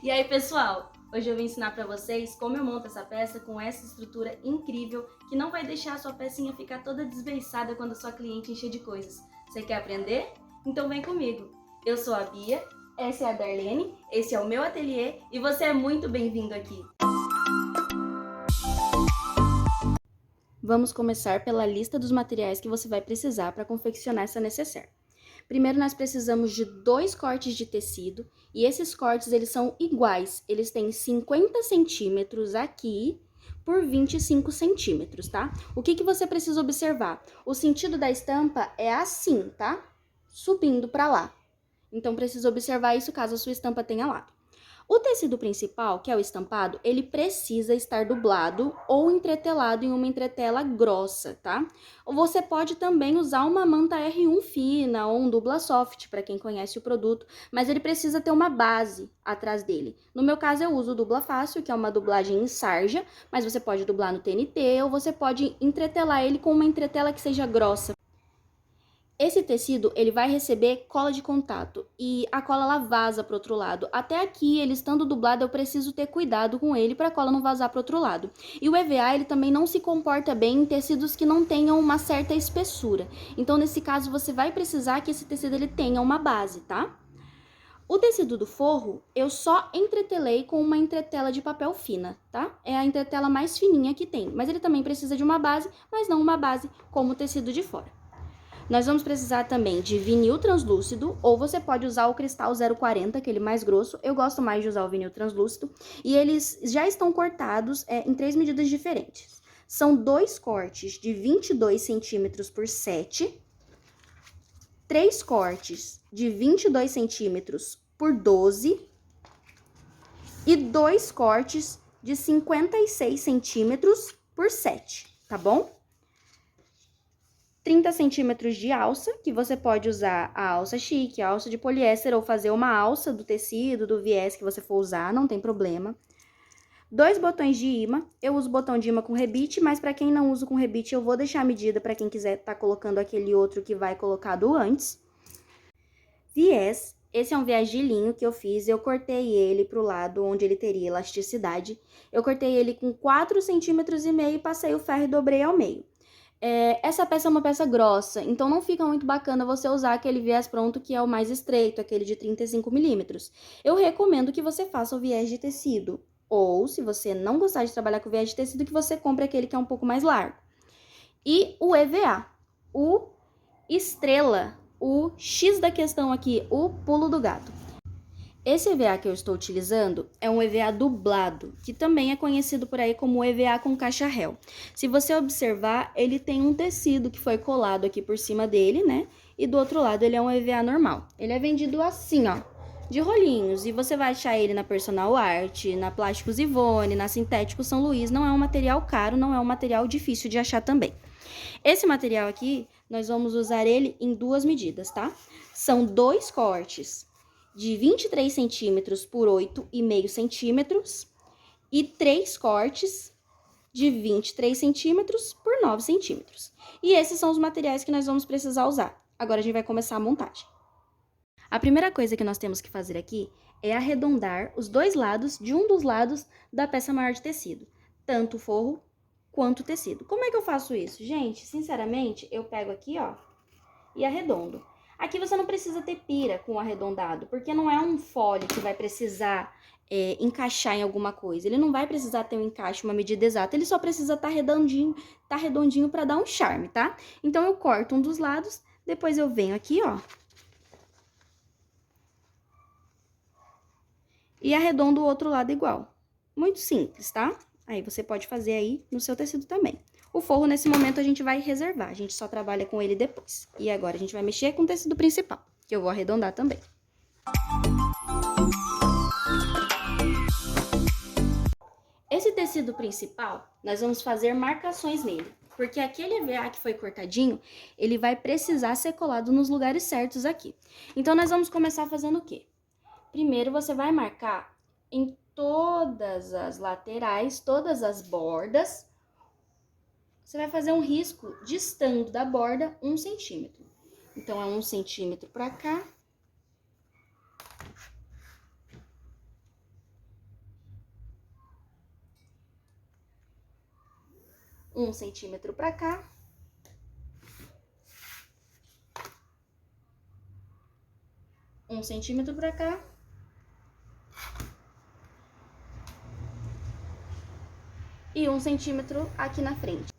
E aí, pessoal? Hoje eu vim ensinar pra vocês como eu monto essa peça com essa estrutura incrível que não vai deixar a sua pecinha ficar toda desbeiçada quando a sua cliente encher de coisas. Você quer aprender? Então vem comigo. Eu sou a Bia, essa é a Darlene, esse é o meu ateliê e você é muito bem-vindo aqui. Vamos começar pela lista dos materiais que você vai precisar para confeccionar essa necessaire. Primeiro, nós precisamos de 2 cortes de tecido, e esses cortes, eles são iguais. Eles têm 50 centímetros aqui por 25 centímetros, tá? O que você precisa observar? O sentido da estampa é assim, tá? Subindo para lá. Então, precisa observar isso caso a sua estampa tenha lado. O tecido principal, que é o estampado, ele precisa estar dublado ou entretelado em uma entretela grossa, tá? Você pode também usar uma manta R1 fina ou um dubla soft, para quem conhece o produto, mas ele precisa ter uma base atrás dele. No meu caso, eu uso o dubla fácil, que é uma dublagem em sarja, mas você pode dublar no TNT ou você pode entretelar ele com uma entretela que seja grossa. Esse tecido, ele vai receber cola de contato e a cola ela vaza para o outro lado. Até aqui, ele estando dublado, eu preciso ter cuidado com ele para a cola não vazar para o outro lado. E o EVA, ele também não se comporta bem em tecidos que não tenham uma certa espessura. Então, nesse caso, você vai precisar que esse tecido ele tenha uma base, tá? O tecido do forro, eu só entretelei com uma entretela de papel fina, tá? É a entretela mais fininha que tem, mas ele também precisa de uma base, mas não uma base como o tecido de fora. Nós vamos precisar também de vinil translúcido, ou você pode usar o cristal 040, aquele mais grosso. Eu gosto mais de usar o vinil translúcido. E eles já estão cortados em 3 medidas diferentes. São 2 cortes de 22 centímetros por 7, 3 cortes de 22 centímetros por 12 e 2 cortes de 56 centímetros por 7, tá bom? 30 centímetros de alça, que você pode usar a alça chique, a alça de poliéster, ou fazer uma alça do tecido, do viés que você for usar, não tem problema. 2 botões de imã, eu uso botão de imã com rebite, mas para quem não usa com rebite, eu vou deixar a medida para quem quiser tá colocando aquele outro que vai colocado antes. Viés, esse é um viés de linho que eu fiz, eu cortei ele pro lado onde ele teria elasticidade. Eu cortei ele com 4,5 centímetros, passei o ferro e dobrei ao meio. Essa peça é uma peça grossa, então não fica muito bacana você usar aquele viés pronto que é o mais estreito, aquele de 35 milímetros. Eu recomendo que você faça o viés de tecido, ou se você não gostar de trabalhar com viés de tecido, que você compre aquele que é um pouco mais largo. E o EVA, o estrela, o X da questão aqui, o pulo do gato. Esse EVA que eu estou utilizando é um EVA dublado, que também é conhecido por aí como EVA com caixa réu. Se você observar, ele tem um tecido que foi colado aqui por cima dele, né? E do outro lado ele é um EVA normal. Ele é vendido assim, ó, de rolinhos. E você vai achar ele na Personal Art, na Plásticos Ivone, na Sintético São Luís. Não é um material caro, não é um material difícil de achar também. Esse material aqui, nós vamos usar ele em 2 medidas, tá? São 2 cortes de 23 centímetros por 8,5 centímetros e 3 cortes de 23 centímetros por 9 centímetros. E esses são os materiais que nós vamos precisar usar. Agora a gente vai começar a montagem. A primeira coisa que nós temos que fazer aqui é arredondar os 2 lados de um dos lados da peça maior de tecido, tanto o forro quanto o tecido. Como é que eu faço isso? Gente, sinceramente, eu pego aqui, ó, e arredondo. Aqui você não precisa ter pira com o arredondado, porque não é um folhe que vai precisar encaixar em alguma coisa. Ele não vai precisar ter um encaixe, uma medida exata, ele só precisa estar redondinho para dar um charme, tá? Então, eu corto um dos lados, depois eu venho aqui, ó, e arredondo o outro lado igual. Muito simples, tá? Aí você pode fazer aí no seu tecido também. O forro, nesse momento, a gente vai reservar, a gente só trabalha com ele depois. E agora, a gente vai mexer com o tecido principal, que eu vou arredondar também. Esse tecido principal, nós vamos fazer marcações nele, porque aquele EVA que foi cortadinho, ele vai precisar ser colado nos lugares certos aqui. Então, nós vamos começar fazendo o quê? Primeiro, você vai marcar em todas as laterais, todas as bordas. Você vai fazer um risco distando da borda 1 centímetro. Então, é 1 centímetro pra cá. 1 centímetro pra cá. Um centímetro pra cá. E 1 centímetro aqui na frente.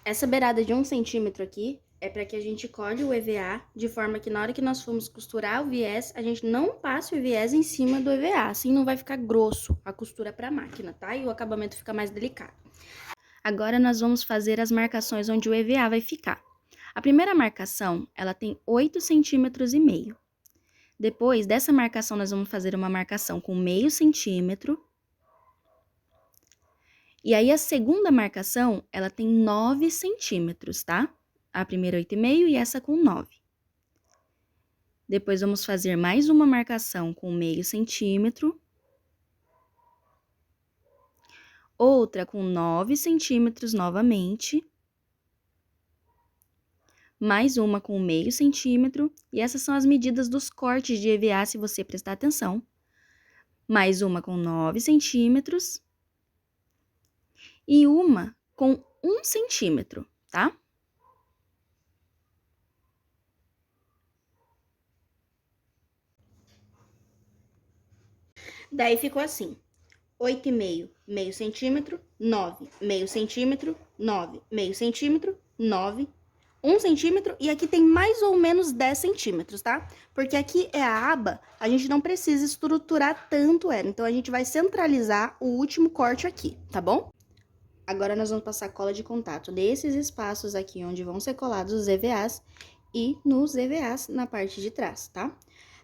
Essa beirada de 1 centímetro aqui é para que a gente colhe o EVA, de forma que na hora que nós formos costurar o viés, a gente não passe o viés em cima do EVA, assim não vai ficar grosso a costura para a máquina, tá? E o acabamento fica mais delicado. Agora nós vamos fazer as marcações onde o EVA vai ficar. A primeira marcação, ela tem 8,5 centímetros. Depois dessa marcação, nós vamos fazer uma marcação com meio centímetro. E aí, a segunda marcação, ela tem 9 centímetros, tá? A primeira 8,5 e essa com 9. Depois, vamos fazer mais uma marcação com meio centímetro. Outra com 9 centímetros novamente. Mais uma com meio centímetro. E essas são as medidas dos cortes de EVA, se você prestar atenção. Mais uma com 9 centímetros. E uma com 1 centímetro, tá? Daí ficou assim, 8,5, meio centímetro, 9, meio centímetro, 9, meio centímetro, 9, 1 centímetro, e aqui tem mais ou menos 10 centímetros, tá? Porque aqui é a aba, a gente não precisa estruturar tanto ela, então a gente vai centralizar o último corte aqui, tá bom? Agora, nós vamos passar cola de contato nesses espaços aqui onde vão ser colados os EVAs e nos EVAs na parte de trás, tá?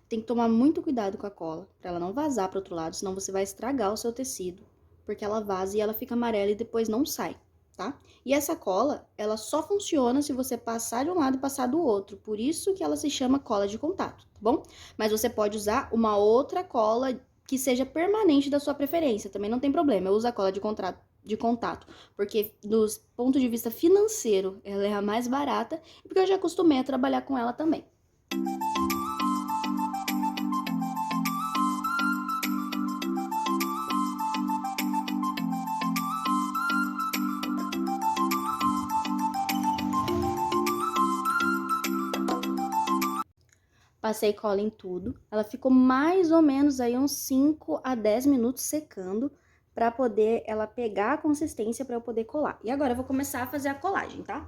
Tem que tomar muito cuidado com a cola, para ela não vazar para o outro lado, senão você vai estragar o seu tecido, porque ela vaza e ela fica amarela e depois não sai, tá? E essa cola, ela só funciona se você passar de um lado e passar do outro, por isso que ela se chama cola de contato, tá bom? Mas você pode usar uma outra cola que seja permanente da sua preferência, também não tem problema, eu uso a cola de contato, porque do ponto de vista financeiro, ela é a mais barata, e porque eu já acostumei a trabalhar com ela também. Passei cola em tudo, ela ficou mais ou menos aí uns 5 a 10 minutos secando, para poder ela pegar a consistência para eu poder colar. E agora eu vou começar a fazer a colagem, tá?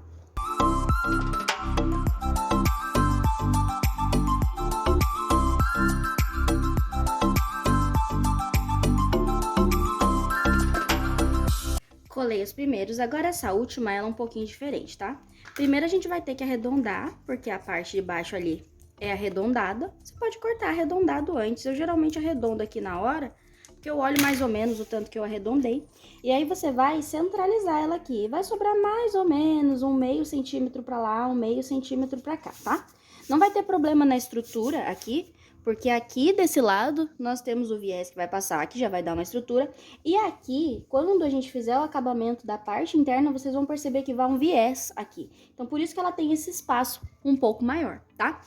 Colei os primeiros, agora essa última ela é um pouquinho diferente, tá? Primeiro a gente vai ter que arredondar, porque a parte de baixo ali é arredondada. Você pode cortar arredondado antes, eu geralmente arredondo aqui na hora, porque eu olho mais ou menos o tanto que eu arredondei. E aí você vai centralizar ela aqui, vai sobrar mais ou menos um meio centímetro pra lá, um meio centímetro pra cá, tá? Não vai ter problema na estrutura aqui, porque aqui desse lado nós temos o viés que vai passar, que já vai dar uma estrutura. E aqui, quando a gente fizer o acabamento da parte interna, vocês vão perceber que vai um viés aqui. Então, por isso que ela tem esse espaço um pouco maior, tá?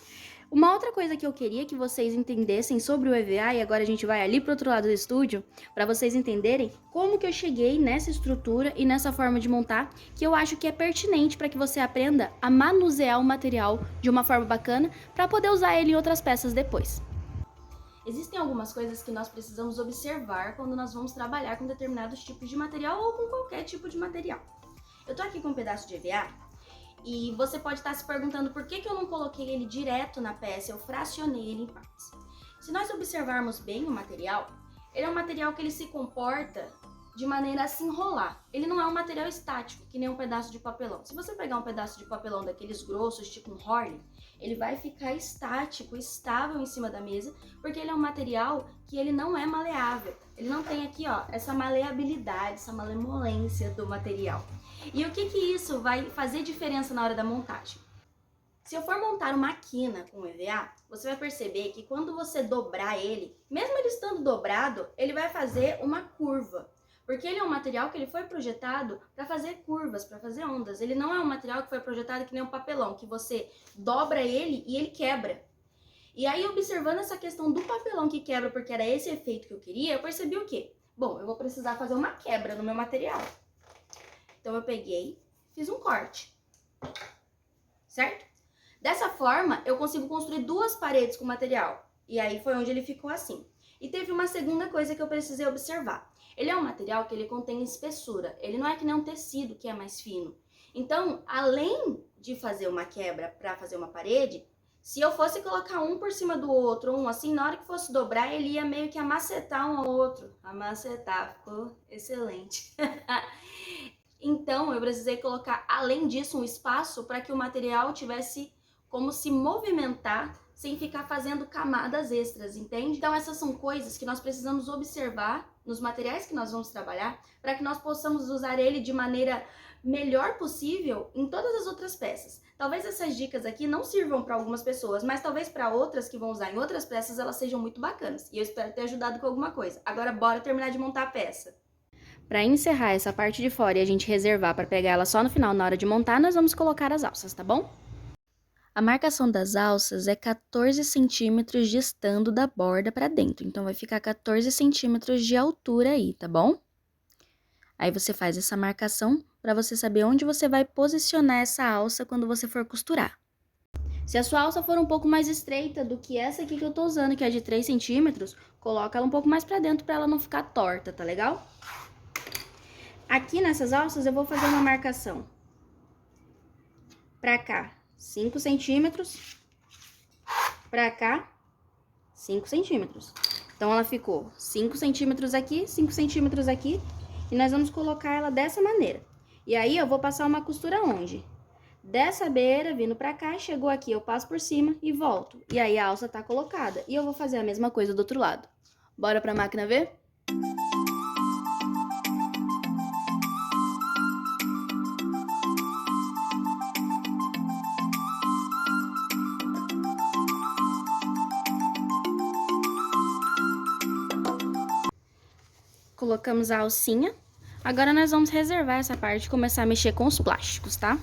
Uma outra coisa que eu queria que vocês entendessem sobre o EVA, e agora a gente vai ali pro outro lado do estúdio, para vocês entenderem como que eu cheguei nessa estrutura e nessa forma de montar, que eu acho que é pertinente para que você aprenda a manusear o material de uma forma bacana, para poder usar ele em outras peças depois. Existem algumas coisas que nós precisamos observar quando nós vamos trabalhar com determinados tipos de material ou com qualquer tipo de material. Eu tô aqui com um pedaço de EVA e você pode estar se perguntando por que eu não coloquei ele direto na peça, eu fracionei ele em partes. Se nós observarmos bem o material, ele é um material que ele se comporta de maneira a se enrolar. Ele não é um material estático, que nem um pedaço de papelão. Se você pegar um pedaço de papelão daqueles grossos, tipo um Horley, ele vai ficar estático, estável em cima da mesa, porque ele é um material que ele não é maleável. Ele não tem aqui, ó, essa maleabilidade, essa malemolência do material. E o que isso vai fazer diferença na hora da montagem? Se eu for montar uma quina com EVA, você vai perceber que quando você dobrar ele, mesmo ele estando dobrado, ele vai fazer uma curva. Porque ele é um material que ele foi projetado para fazer curvas, para fazer ondas. Ele não é um material que foi projetado que nem um papelão, que você dobra ele e ele quebra. E aí, observando essa questão do papelão que quebra, porque era esse efeito que eu queria, eu percebi o quê? Bom, eu vou precisar fazer uma quebra no meu material. Então, eu peguei, fiz um corte, certo? Dessa forma, eu consigo construir 2 paredes com material. E aí foi onde ele ficou assim. E teve uma segunda coisa que eu precisei observar. Ele é um material que ele contém espessura. Ele não é que nem um tecido que é mais fino. Então, além de fazer uma quebra para fazer uma parede, se eu fosse colocar um por cima do outro, um assim, na hora que fosse dobrar, ele ia meio que amacetar um ao outro. Amacetar, ficou excelente. Então, eu precisei colocar, além disso, um espaço para que o material tivesse como se movimentar sem ficar fazendo camadas extras, entende? Então, essas são coisas que nós precisamos observar nos materiais que nós vamos trabalhar para que nós possamos usar ele de maneira melhor possível em todas as outras peças. Talvez essas dicas aqui não sirvam para algumas pessoas, mas talvez para outras que vão usar em outras peças elas sejam muito bacanas. E eu espero ter ajudado com alguma coisa. Agora, bora terminar de montar a peça. Para encerrar essa parte de fora e a gente reservar para pegar ela só no final, na hora de montar, nós vamos colocar as alças, tá bom? A marcação das alças é 14 centímetros distando da borda para dentro, então vai ficar 14 centímetros de altura aí, tá bom? Aí você faz essa marcação para você saber onde você vai posicionar essa alça quando você for costurar. Se a sua alça for um pouco mais estreita do que essa aqui que eu tô usando, que é de 3 centímetros, coloca ela um pouco mais para dentro para ela não ficar torta, tá legal? Aqui nessas alças eu vou fazer uma marcação pra cá, 5 centímetros, pra cá, 5 centímetros. Então, ela ficou 5 centímetros aqui, 5 centímetros aqui, e nós vamos colocar ela dessa maneira. E aí, eu vou passar uma costura onde? Dessa beira, vindo pra cá, chegou aqui, eu passo por cima e volto. E aí, a alça tá colocada. E eu vou fazer a mesma coisa do outro lado. Bora pra máquina ver? Colocamos a alcinha. Agora, nós vamos reservar essa parte e começar a mexer com os plásticos, tá?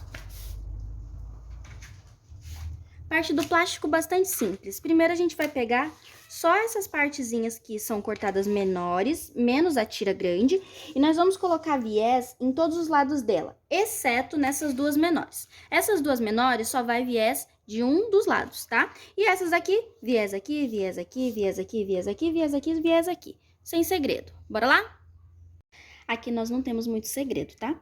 Parte do plástico bastante simples. Primeiro, a gente vai pegar só essas partezinhas que são cortadas menores, menos a tira grande, e nós vamos colocar viés em todos os lados dela, exceto nessas 2 menores. Essas 2 menores só vai viés de um dos lados, tá? E essas aqui, viés aqui, viés aqui, viés aqui, viés aqui, viés aqui, viés aqui. Sem segredo. Bora lá? Aqui nós não temos muito segredo, tá?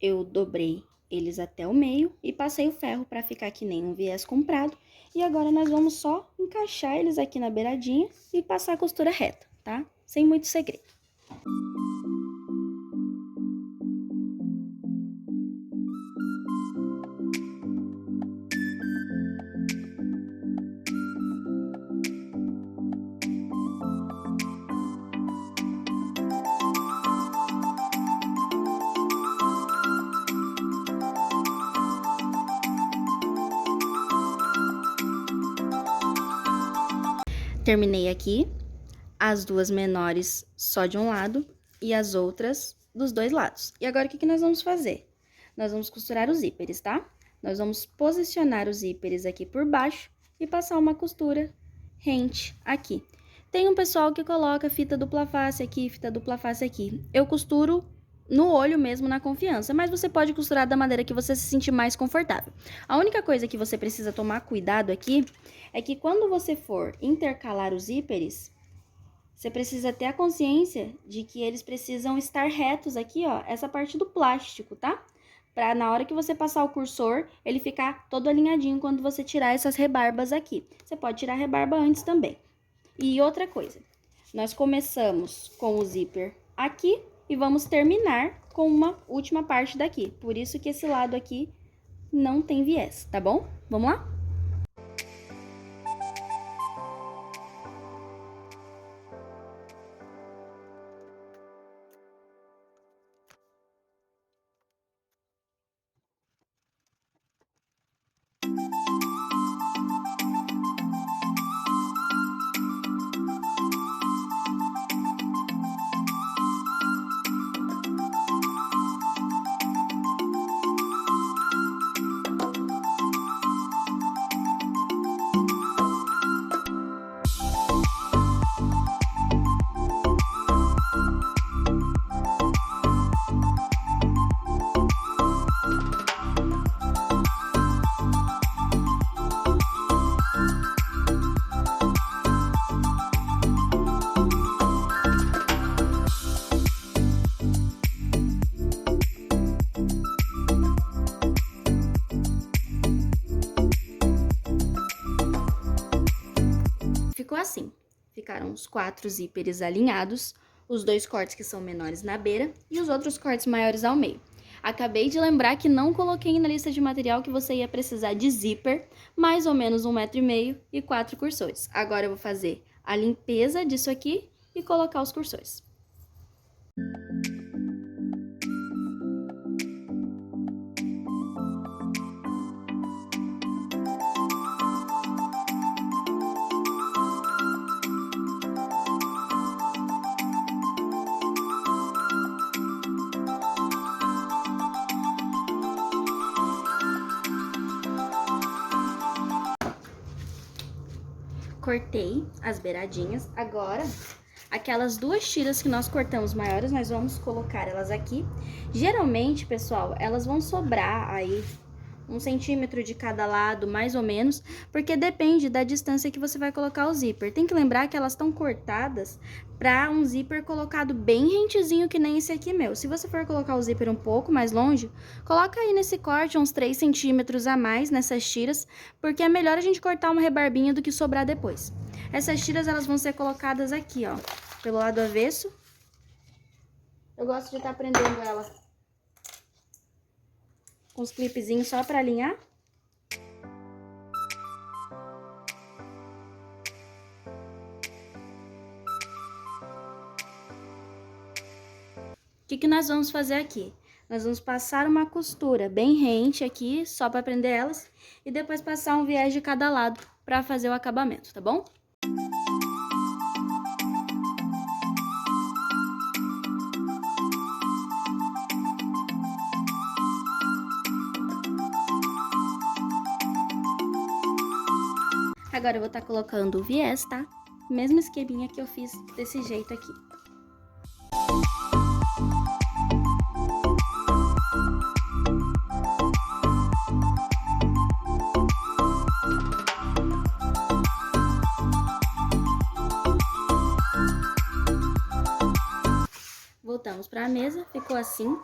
Eu dobrei eles até o meio e passei o ferro para ficar que nem um viés comprado. E agora nós vamos só encaixar eles aqui na beiradinha e passar a costura reta, tá? Sem muito segredo. Terminei aqui, as 2 menores só de um lado e as outras dos 2 lados. E agora, o que nós vamos fazer? Nós vamos costurar os zíperes, tá? Nós vamos posicionar os zíperes aqui por baixo e passar uma costura rente aqui. Tem um pessoal que coloca fita dupla face aqui, fita dupla face aqui. Eu costuro no olho mesmo, na confiança, mas você pode costurar da maneira que você se sentir mais confortável. A única coisa que você precisa tomar cuidado aqui é que quando você for intercalar os zíperes, você precisa ter a consciência de que eles precisam estar retos aqui, ó, essa parte do plástico, tá? Pra na hora que você passar o cursor, ele ficar todo alinhadinho quando você tirar essas rebarbas aqui. Você pode tirar a rebarba antes também. E outra coisa, nós começamos com o zíper aqui e vamos terminar com uma última parte daqui. Por isso que esse lado aqui não tem viés, tá bom? Vamos lá? os 4 zíperes alinhados, os 2 cortes que são menores na beira e os outros cortes maiores ao meio. Acabei de lembrar que não coloquei na lista de material que você ia precisar de zíper, mais ou menos 1,5 m e 4 cursores. Agora eu vou fazer a limpeza disso aqui e colocar os cursores. Cortei as beiradinhas. Agora, aquelas 2 tiras que nós cortamos maiores, nós vamos colocar elas aqui. Geralmente, pessoal, elas vão sobrar aí 1 centímetro de cada lado, mais ou menos, porque depende da distância que você vai colocar o zíper. Tem que lembrar que elas estão cortadas para um zíper colocado bem rentezinho, que nem esse aqui meu. Se você for colocar o zíper um pouco mais longe, coloca aí nesse corte uns 3 centímetros a mais nessas tiras, porque é melhor a gente cortar uma rebarbinha do que sobrar depois. Essas tiras, elas vão ser colocadas aqui, ó, pelo lado avesso. Eu gosto de estar prendendo ela com os clipezinhos só para alinhar. O que nós vamos fazer aqui? Nós vamos passar uma costura bem rente aqui, só para prender elas, e depois passar um viés de cada lado para fazer o acabamento, tá bom? Agora eu vou estar colocando o viés, tá? Mesmo esqueminha que eu fiz desse jeito aqui. Voltamos para a mesa, ficou assim,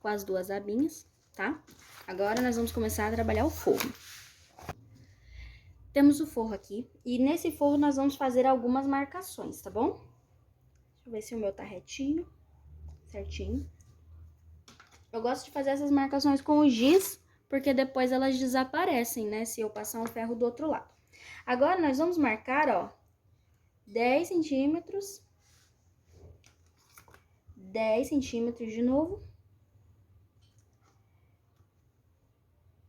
com as 2 abinhas, tá? Agora nós vamos começar a trabalhar o forro. Temos o forro aqui, e nesse forro nós vamos fazer algumas marcações, tá bom? Deixa eu ver se o meu tá retinho, certinho. Eu gosto de fazer essas marcações com o giz, porque depois elas desaparecem, né, se eu passar um ferro do outro lado. Agora, nós vamos marcar, ó, 10 centímetros, 10 centímetros de novo,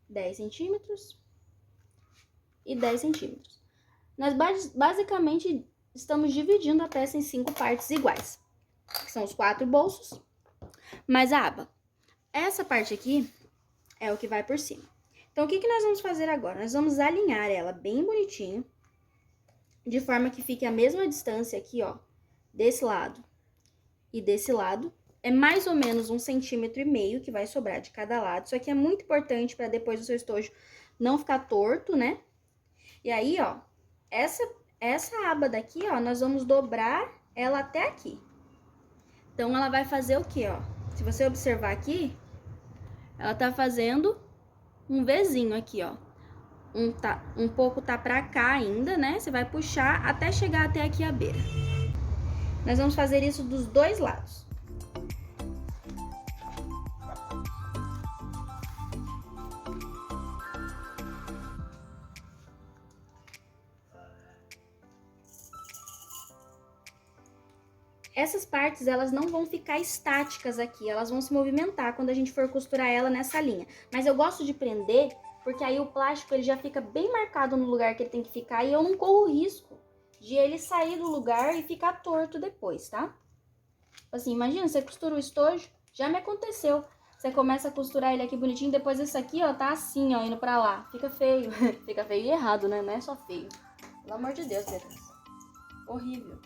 10 centímetros e 10 centímetros. Nós basicamente estamos dividindo a peça em 5 partes iguais, que são os 4 bolsos, mais a aba. Essa parte aqui é o que vai por cima. Então, o que nós vamos fazer agora? Nós vamos alinhar ela bem bonitinho, de forma que fique a mesma distância aqui, ó, desse lado e desse lado. É mais ou menos 1,5 centímetros que vai sobrar de cada lado. Isso aqui é muito importante para depois o seu estojo não ficar torto, né? E aí, ó, essa aba daqui, ó, nós vamos dobrar ela até aqui. Então, ela vai fazer o quê, ó? Se você observar aqui, ela tá fazendo um Vzinho aqui, ó. Um pouco tá pra cá ainda, né? Você vai puxar até chegar até aqui a beira. Nós vamos fazer isso dos 2 lados. Essas partes, elas não vão ficar estáticas aqui, elas vão se movimentar quando a gente for costurar ela nessa linha. Mas eu gosto de prender, porque aí o plástico ele já fica bem marcado no lugar que ele tem que ficar e eu não corro o risco de ele sair do lugar e ficar torto depois, tá? Assim, imagina, você costura o estojo, já me aconteceu. Você começa a costurar ele aqui bonitinho, depois esse aqui, ó, tá assim, ó, indo pra lá. Fica feio. Fica feio e errado, né? Não é só feio. Pelo amor de Deus, Beatriz. Horrível.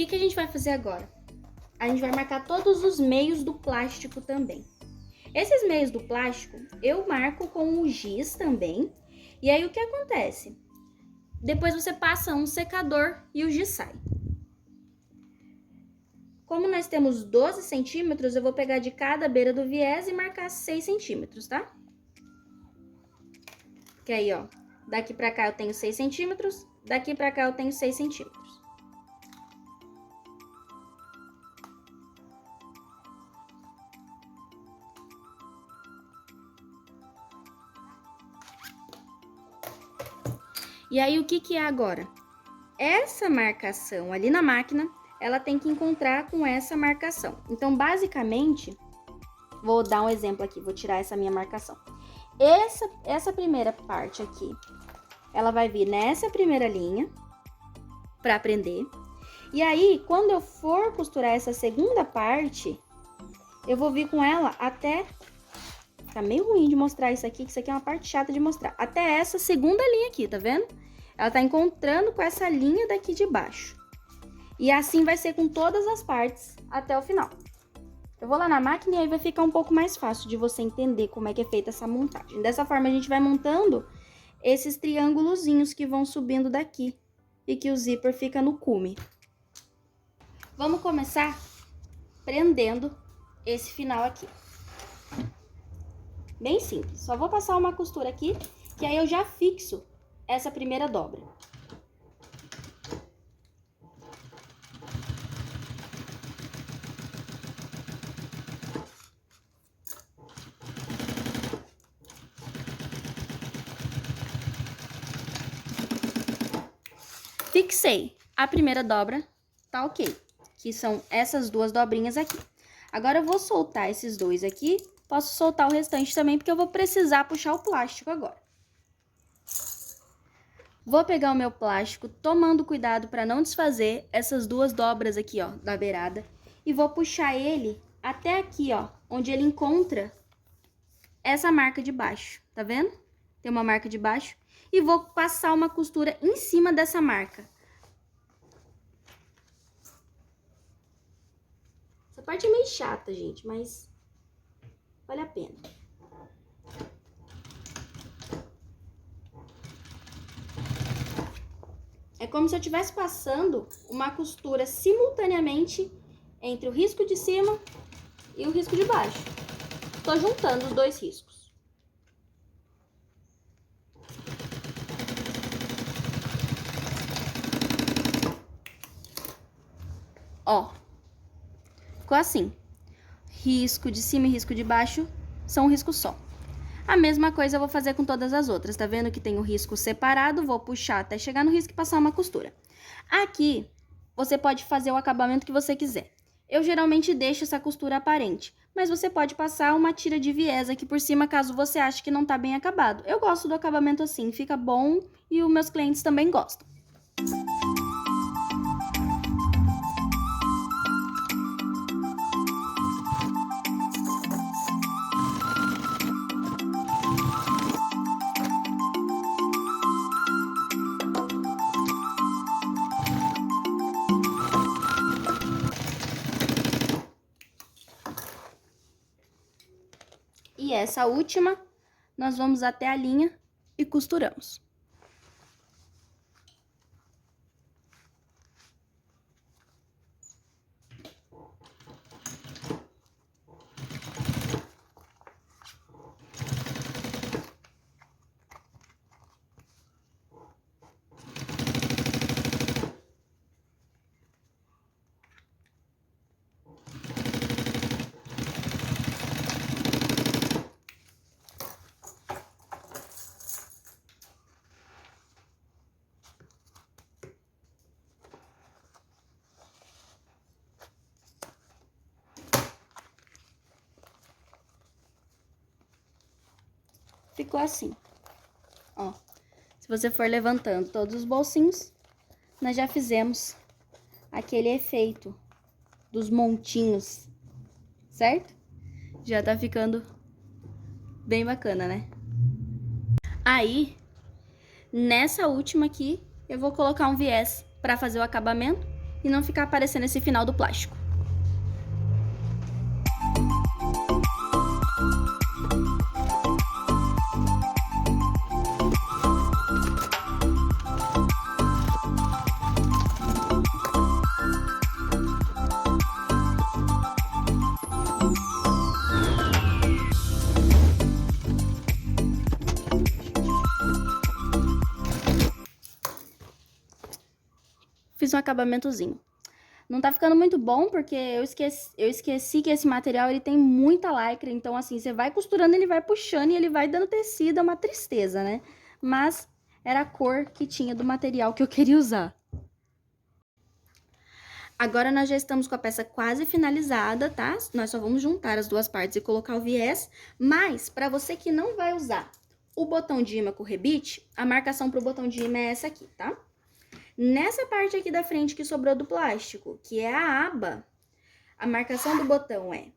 que a gente vai fazer agora? A gente vai marcar todos os meios do plástico também. Esses meios do plástico, eu marco com o giz também. E aí, o que acontece? Depois você passa um secador e o giz sai. Como nós temos 12 centímetros, eu vou pegar de cada beira do viés e marcar 6 centímetros, tá? Que aí, ó, daqui pra cá eu tenho 6 centímetros, daqui pra cá eu tenho 6 centímetros. E aí, o que é agora? Essa marcação ali na máquina, ela tem que encontrar com essa marcação. Então, basicamente, vou dar um exemplo aqui, vou tirar essa minha marcação. Essa primeira parte aqui, ela vai vir nessa primeira linha, pra prender. E aí, quando eu for costurar essa segunda parte, eu vou vir com ela até... Tá meio ruim de mostrar isso aqui, que isso aqui é uma parte chata de mostrar. Até essa segunda linha aqui, tá vendo? Ela tá encontrando com essa linha daqui de baixo. E assim vai ser com todas as partes até o final. Eu vou lá na máquina e aí vai ficar um pouco mais fácil de você entender como é que é feita essa montagem. Dessa forma a gente vai montando esses triângulozinhos que vão subindo daqui e que o zíper fica no cume. Vamos começar prendendo esse final aqui. Bem simples, só vou passar uma costura aqui, que aí eu já fixo essa primeira dobra. Fixei a primeira dobra, tá ok, que são essas duas dobrinhas aqui. Agora eu vou soltar esses dois aqui. Posso soltar o restante também, porque eu vou precisar puxar o plástico agora. Vou pegar o meu plástico, tomando cuidado para não desfazer essas duas dobras aqui, ó, da beirada. E vou puxar ele até aqui, ó, onde ele encontra essa marca de baixo, tá vendo? Tem uma marca de baixo. E vou passar uma costura em cima dessa marca. Essa parte é meio chata, gente, mas... vale a pena. É como se eu estivesse passando uma costura simultaneamente entre o risco de cima e o risco de baixo. Tô juntando os dois riscos. Ó, ficou assim. Risco de cima e risco de baixo são um risco só. A mesma coisa eu vou fazer com todas as outras, tá vendo que tem o risco separado? Vou puxar até chegar no risco e passar uma costura. Aqui, você pode fazer o acabamento que você quiser. Eu geralmente deixo essa costura aparente, mas você pode passar uma tira de viés aqui por cima, caso você ache que não tá bem acabado. Eu gosto do acabamento assim, fica bom e os meus clientes também gostam. E essa última, nós vamos até a linha e costuramos. Ficou assim, ó. Se você for levantando todos os bolsinhos, nós já fizemos aquele efeito dos montinhos, certo? Já tá ficando bem bacana, né? Aí, nessa última aqui, eu vou colocar um viés pra fazer o acabamento e não ficar aparecendo esse final do plástico. Fiz um acabamentozinho. Não tá ficando muito bom, porque eu esqueci que esse material, ele tem muita lycra, então assim, você vai costurando, ele vai puxando e ele vai dando tecido, é uma tristeza, né? Mas era a cor que tinha do material que eu queria usar. Agora nós já estamos com a peça quase finalizada, tá? Nós só vamos juntar as duas partes e colocar o viés, mas para você que não vai usar o botão de imã com rebite, a marcação pro botão de imã é essa aqui, tá? Nessa parte aqui da frente que sobrou do plástico, que é a aba, a marcação do botão é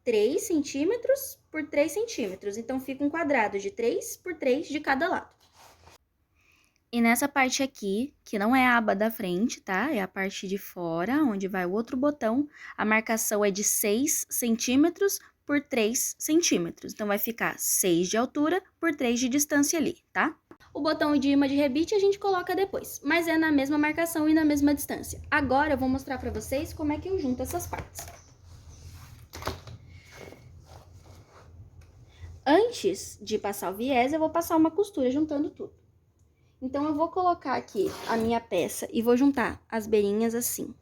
3 centímetros por 3 centímetros. Então, fica um quadrado de 3 por 3 de cada lado. E nessa parte aqui, que não é a aba da frente, tá? É a parte de fora, onde vai o outro botão, a marcação é de 6 centímetros por 3 centímetros. Então, vai ficar 6 de altura por 3 de distância ali, tá? O botão de imã de rebite a gente coloca depois, mas é na mesma marcação e na mesma distância. Agora eu vou mostrar pra vocês como é que eu junto essas partes. Antes de passar o viés, eu vou passar uma costura juntando tudo. Então, eu vou colocar aqui a minha peça e vou juntar as beirinhas assim.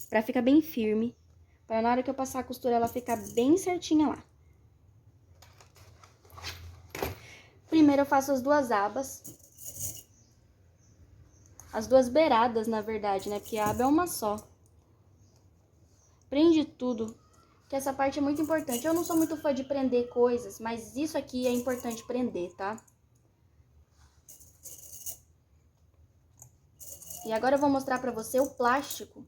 Pra ficar bem firme, pra na hora que eu passar a costura ela ficar bem certinha lá. Primeiro eu faço as duas abas. As duas beiradas, na verdade, né? Porque a aba é uma só. Prende tudo, que essa parte é muito importante. Eu não sou muito fã de prender coisas, mas isso aqui é importante prender, tá? E agora eu vou mostrar pra você o plástico.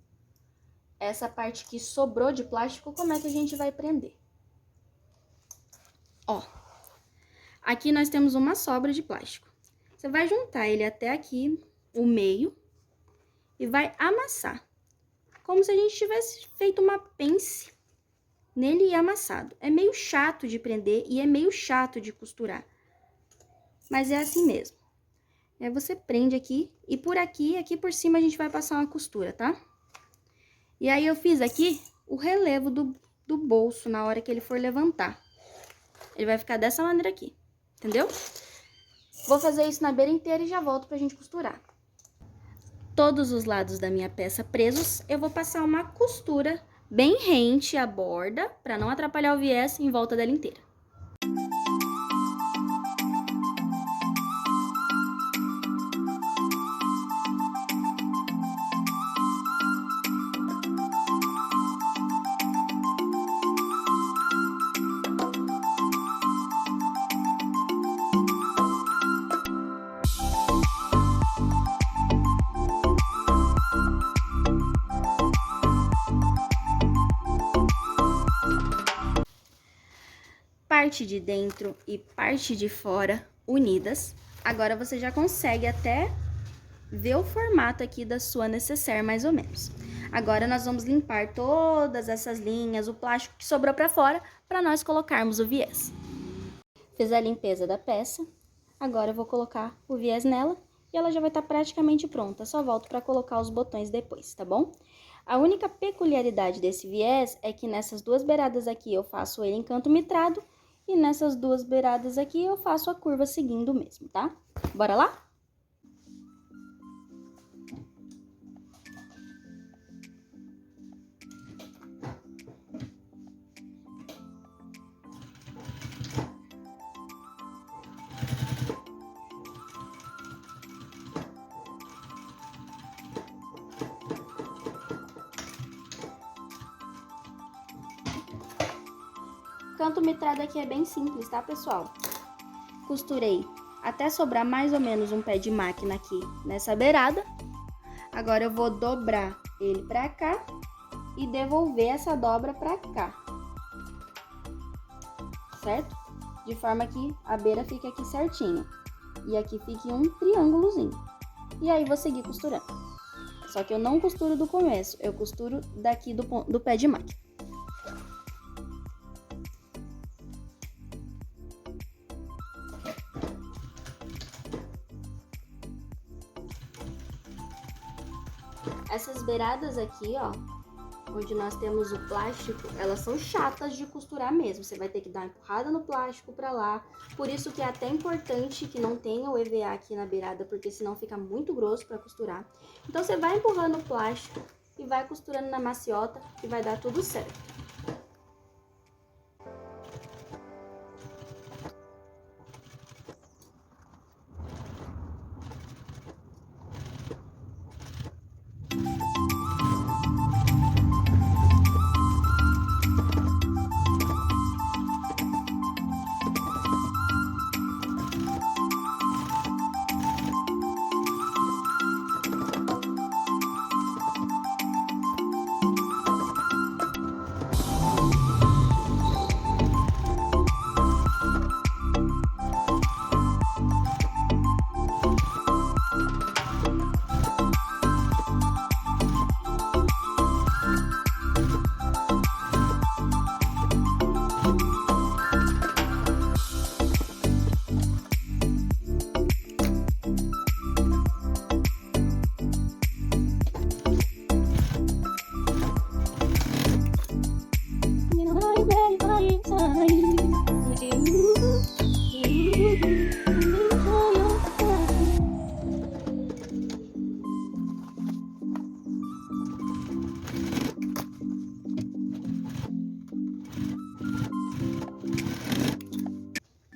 Essa parte que sobrou de plástico, como é que a gente vai prender. Ó. Aqui nós temos uma sobra de plástico. Você vai juntar ele até aqui, o meio, e vai amassar. Como se a gente tivesse feito uma pence nele e amassado. É meio chato de prender e é meio chato de costurar. Mas é assim mesmo. Aí você prende aqui e por aqui, aqui por cima a gente vai passar uma costura, tá? E aí eu fiz aqui o relevo do bolso na hora que ele for levantar. Ele vai ficar dessa maneira aqui. Entendeu? Vou fazer isso na beira inteira e já volto pra gente costurar. Todos os lados da minha peça presos, eu vou passar uma costura bem rente à borda, pra não atrapalhar o viés em volta dela inteira. Parte de dentro e parte de fora unidas. Agora você já consegue até ver o formato aqui da sua nécessaire, mais ou menos. Agora nós vamos limpar todas essas linhas, o plástico que sobrou para fora, para nós colocarmos o viés. Fiz a limpeza da peça, agora eu vou colocar o viés nela e ela já vai estar praticamente pronta. Só volto para colocar os botões depois, tá bom? A única peculiaridade desse viés é que nessas duas beiradas aqui eu faço ele em canto mitrado e nessas duas beiradas aqui eu faço a curva seguindo mesmo, tá? Bora lá? Canto mitrado aqui é bem simples, tá, pessoal? Costurei até sobrar mais ou menos um pé de máquina aqui nessa beirada. Agora eu vou dobrar ele pra cá e devolver essa dobra pra cá. Certo? De forma que a beira fique aqui certinho. E aqui fique um triângulozinho. E aí vou seguir costurando. Só que eu não costuro do começo, eu costuro daqui do pé de máquina. Essas beiradas aqui, ó, onde nós temos o plástico, elas são chatas de costurar mesmo. Você vai ter que dar uma empurrada no plástico pra lá. Por isso que é até importante que não tenha o EVA aqui na beirada, porque senão fica muito grosso pra costurar. Então você vai empurrando o plástico e vai costurando na maciota e vai dar tudo certo.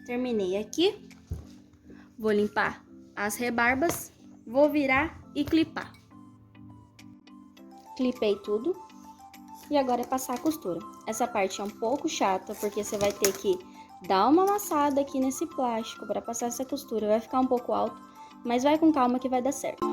Terminei aqui, vou limpar as rebarbas, vou virar e clipar. Clipei tudo e agora é passar a costura. Essa parte é um pouco chata porque você vai ter que dar uma amassada aqui nesse plástico para passar essa costura. Vai ficar um pouco alto, mas vai com calma que vai dar certo.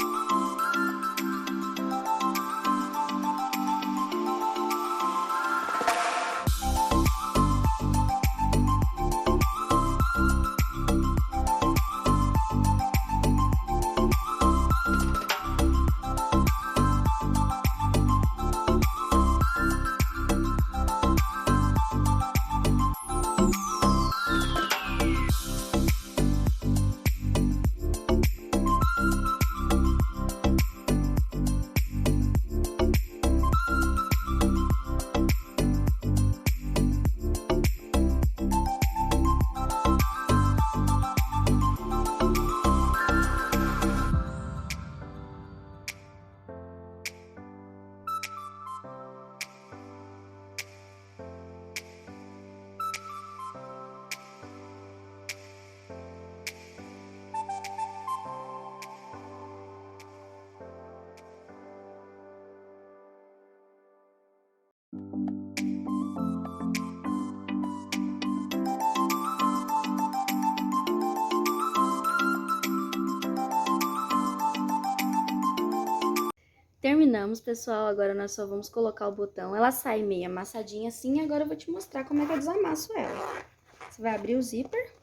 Terminamos, pessoal, agora nós só vamos colocar o botão. Ela sai meio amassadinha assim, agora eu vou te mostrar como é que eu desamasso ela. Você vai abrir o zíper.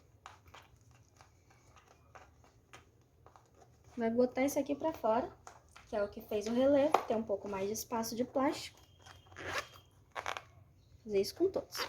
Vai botar isso aqui pra fora, que é o que fez o relevo, tem um pouco mais de espaço de plástico. Vou fazer isso com todos.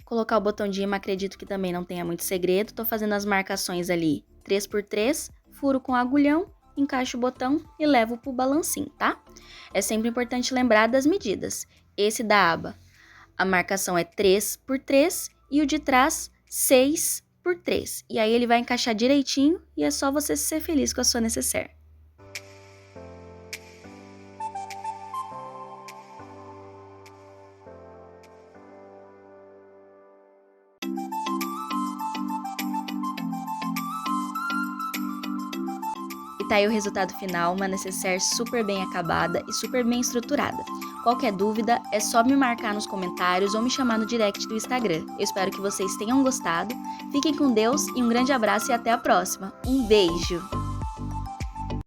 Colocar o botão de imã, acredito que também não tenha muito segredo. Tô fazendo as marcações ali 3x3, furo com agulhão, encaixo o botão e levo pro balancinho, tá? É sempre importante lembrar das medidas. Esse da aba, a marcação é 3x3 e o de trás 6x3. E aí ele vai encaixar direitinho e é só você ser feliz com a sua necessaire. E tá aí o resultado final, uma necessaire super bem acabada e super bem estruturada. Qualquer dúvida, é só me marcar nos comentários ou me chamar no direct do Instagram. Eu espero que vocês tenham gostado. Fiquem com Deus e um grande abraço e até a próxima. Um beijo!